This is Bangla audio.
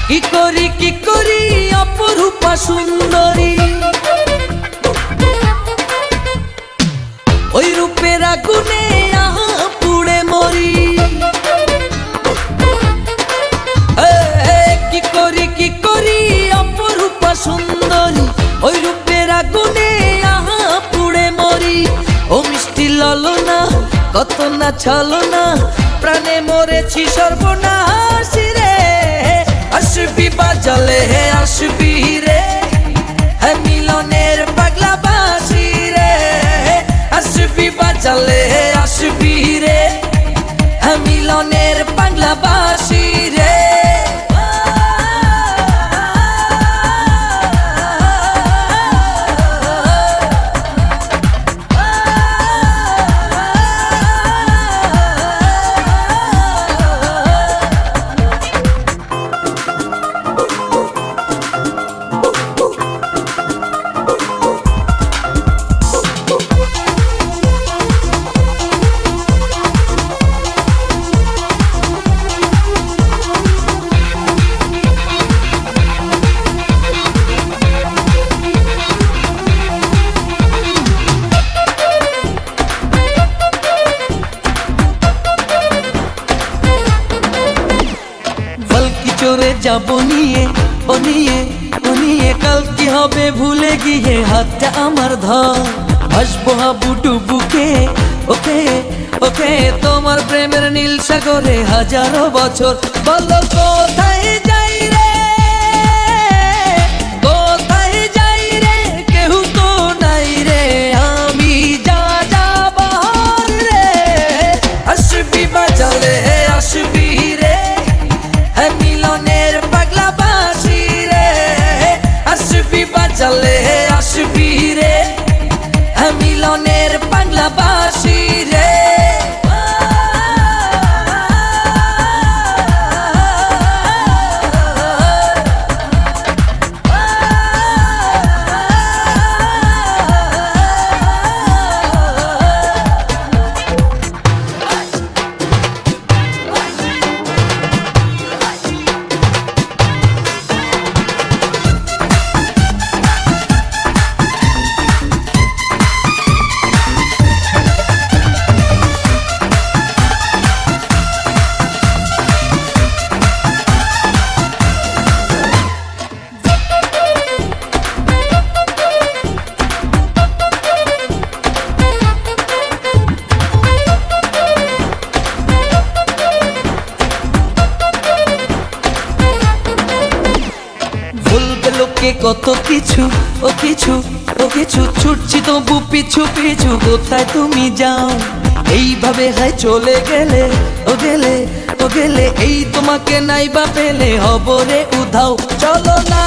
কি করি অপরূপা সুন্দরী, ওই রূপের আগুনে আহা পুড়ে মরি। কি করি অপরূপা সুন্দরী, ওই রূপের আগুনে আহা পুড়ে মরি। ও মিষ্টি ললনা কত না ছলনা, প্রাণে মরেছি সর্বনাশ রে। আসবি বাজালে হে আসবি রে, হ্যাঁ মিলনের পাগলা বাঁশি রে। আসবি বাজালে হে আসবি রে, হ্যাঁ মিলনের পাগলা বাঁশি রে। চরে যাব নিয়ে বনিয়ে বনিয়ে, কাল কি হবে ভুলে গিয়ে হাতটা আমার ধর। ভাসবো হাবুডু বুকে ওকে ওকে, তোমার প্রেমের নীল সাগরে হাজারো বছর। বলো কোথায় যাই রে, কোথায় যাই রে, কেউ তো নাই রে, আমি যা যাব রে। আসবি বাজালে হে আসবি রে, হ্যাঁ মিলনের পাগলা বাঁশি রে। আসবি বাজালে হে আসবি রে, হ্যাঁ মিলনের পাগলা বাঁশি রে। লোকে কত কিছু ও কিছু ও কিছু, ছুটছি তবু পিছু পিছু, কোথায় তুমি যাও। এইভাবে হয় চলে গেলে ও গেলে ও গেলে, এই তোমাকে নাই বা পেলে হব রে উধাও। চলো না